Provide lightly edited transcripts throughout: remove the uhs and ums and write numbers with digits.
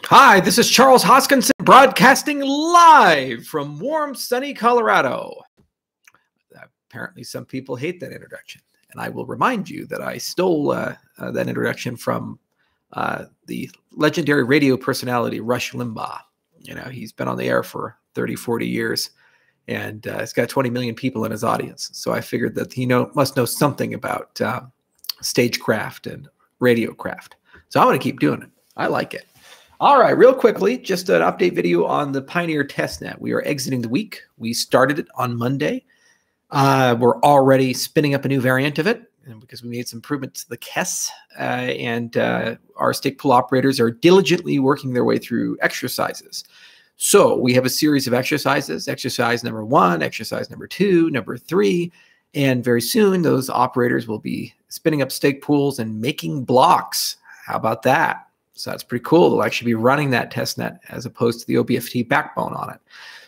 Hi, this is Charles Hoskinson broadcasting live from warm, sunny Colorado. Apparently, some people hate that introduction, and I will remind you that I stole that introduction from the legendary radio personality Rush Limbaugh. You know, he's been on the air for 30, 40 years, and he's got 20 million people in his audience. So I figured that he must know something about stagecraft and radio craft. So I'm going to keep doing it. I like it. All right, real quickly, just an update video on the Pioneer testnet. We are exiting the week. We started it on Monday. We're already spinning up a new variant of it because we made some improvements to the KES, and our stake pool operators are diligently working their way through exercises. So we have a series of exercises, exercise number 1, exercise number 2, number 3, and very soon those operators will be spinning up stake pools and making blocks. How about that? So that's pretty cool. They'll actually be running that testnet as opposed to the OBFT backbone on it.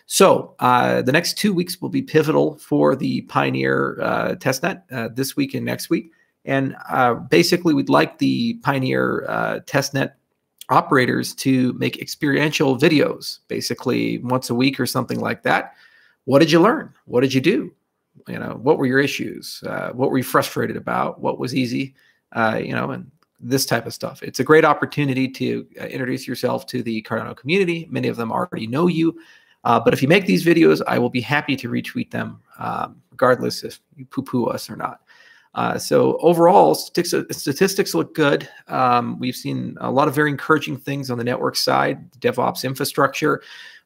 So the next 2 weeks will be pivotal for the Pioneer testnet this week and next week. And basically, we'd like the Pioneer testnet operators to make experiential videos, basically once a week or something like that. What did you learn? What did you do? You know, what were your issues? What were you frustrated about? What was easy? And this type of stuff. It's a great opportunity to introduce yourself to the Cardano community. Many of them already know you. But if you make these videos, I will be happy to retweet them, regardless if you poo-poo us or not. So overall, statistics look good. We've seen a lot of very encouraging things on the network side, the DevOps infrastructure.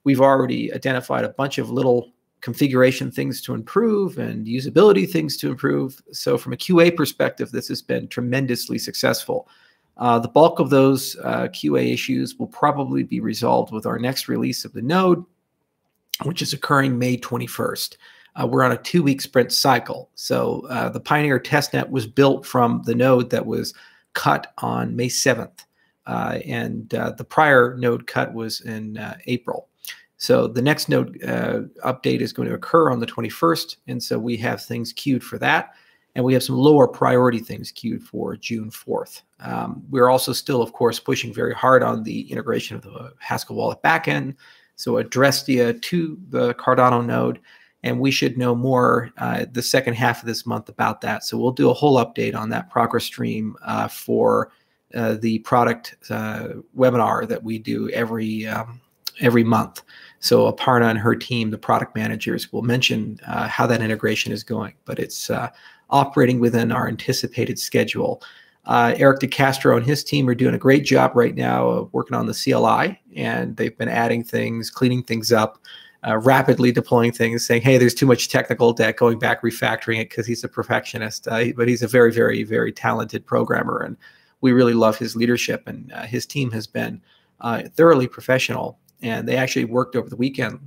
We've already identified a bunch of little configuration things to improve and usability things to improve. So from a QA perspective, this has been tremendously successful. The bulk of those QA issues will probably be resolved with our next release of the node, which is occurring May 21st. We're on a 2-week sprint cycle. So the Pioneer testnet was built from the node that was cut on May 7th. And the prior node cut was in April. So the next node update is going to occur on the 21st. And so we have things queued for that. And we have some lower priority things queued for June 4th. We're also still, of course, pushing very hard on the integration of the Haskell wallet backend. So Adrestia to the Cardano node. And we should know more the second half of this month about that. So we'll do a whole update on that progress stream for the product webinar that we do every month. So Aparna and her team, the product managers, will mention how that integration is going, but it's operating within our anticipated schedule. Eric DeCastro and his team are doing a great job right now of working on the CLI, and they've been adding things, cleaning things up, rapidly deploying things, saying, hey, there's too much technical debt, going back, refactoring it because he's a perfectionist, but he's a very, very, very talented programmer, and we really love his leadership, and his team has been thoroughly professional. And they actually worked over the weekend,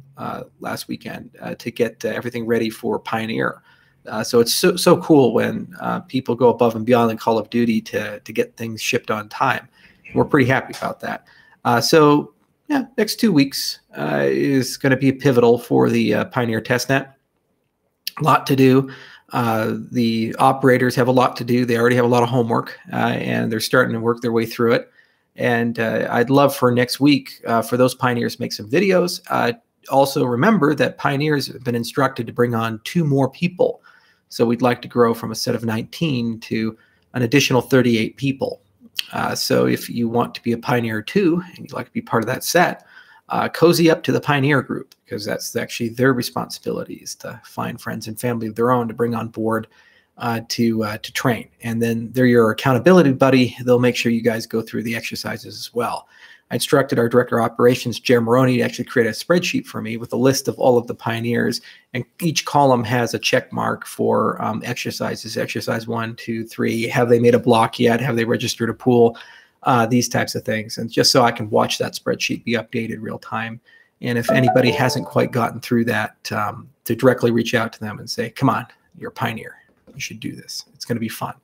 last weekend, to get everything ready for Pioneer. So it's so cool when people go above and beyond in Call of Duty to get things shipped on time. We're pretty happy about that. So yeah, next 2 weeks is going to be pivotal for the Pioneer testnet. A lot to do. The operators have a lot to do. They already have a lot of homework, and they're starting to work their way through it. And I'd love for next week for those pioneers to make some videos. Also remember that pioneers have been instructed to bring on 2 more people. So we'd like to grow from a set of 19 to an additional 38 people. So if you want to be a pioneer too, and you'd like to be part of that set, cozy up to the pioneer group, because that's actually their responsibility, is to find friends and family of their own to bring on board to train. And then they're your accountability buddy. They'll make sure you guys go through the exercises as well. I instructed our director of operations, Jer Maroney, to actually create a spreadsheet for me with a list of all of the pioneers. And each column has a check mark for exercises, exercise 1, 2, 3. Have they made a block yet? Have they registered a pool? These types of things. And just so I can watch that spreadsheet be updated real time. And if anybody hasn't quite gotten through that, to directly reach out to them and say, come on, you're a pioneer. You should do this. It's going to be fun.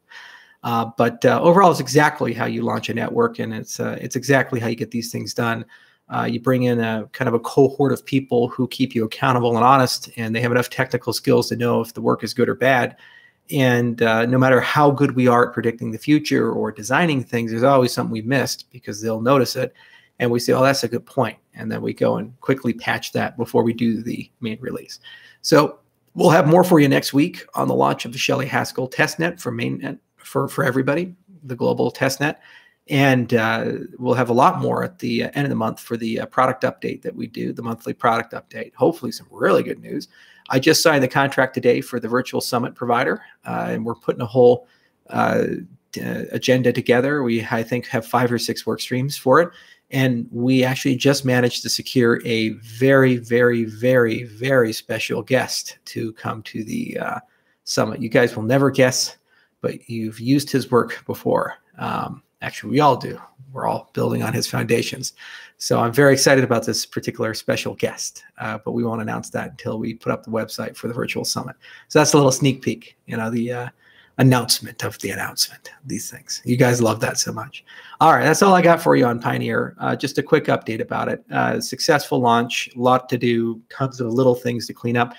But overall, it's exactly how you launch a network, and it's exactly how you get these things done. You bring in a kind of a cohort of people who keep you accountable and honest, and they have enough technical skills to know if the work is good or bad. And no matter how good we are at predicting the future or designing things, there's always something we missed, because they'll notice it. and we say, oh, that's a good point. And then we go and quickly patch that before we do the main release. So we'll have more for you next week on the launch of the Shelly Haskell testnet for mainnet for everybody, the global testnet. And we'll have a lot more at the end of the month for the product update that we do, the monthly product update. Hopefully some really good news. I just signed the contract today for the virtual summit provider, and we're putting a whole agenda together. We, I think, have 5 or 6 work streams for it. And we actually just managed to secure a very, very, very, very special guest to come to the summit. You guys will never guess, but you've used his work before. Actually, we all do. We're all building on his foundations. So I'm very excited about this particular special guest, but we won't announce that until we put up the website for the virtual summit. So that's a little sneak peek, you know, the announcement of the announcement, these things. You guys love that so much. All right, that's all I got for you on Pioneer. Just a quick update about it. Successful launch, a lot to do, tons of little things to clean up.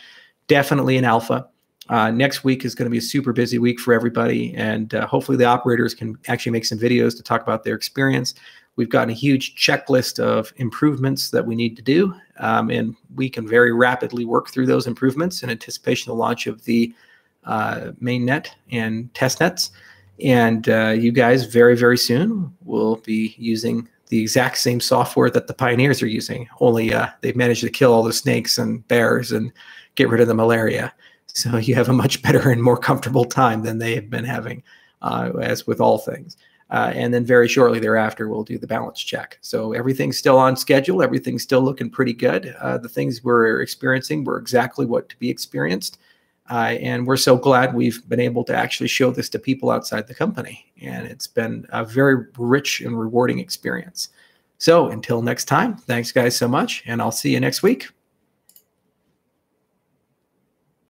Definitely an alpha. Next week is going to be a super busy week for everybody, and hopefully the operators can actually make some videos to talk about their experience. We've got a huge checklist of improvements that we need to do, and we can very rapidly work through those improvements in anticipation of the launch of the mainnet and testnets. And you guys very, very soon will be using the exact same software that the Pioneers are using, only they've managed to kill all the snakes and bears and get rid of the malaria. So you have a much better and more comfortable time than they have been having, as with all things. And then very shortly thereafter, we'll do the balance check. So everything's still on schedule. Everything's still looking pretty good. The things we're experiencing were exactly what to be experienced. And we're so glad we've been able to actually show this to people outside the company. And it's been a very rich and rewarding experience. So until next time, thanks guys so much, and I'll see you next week.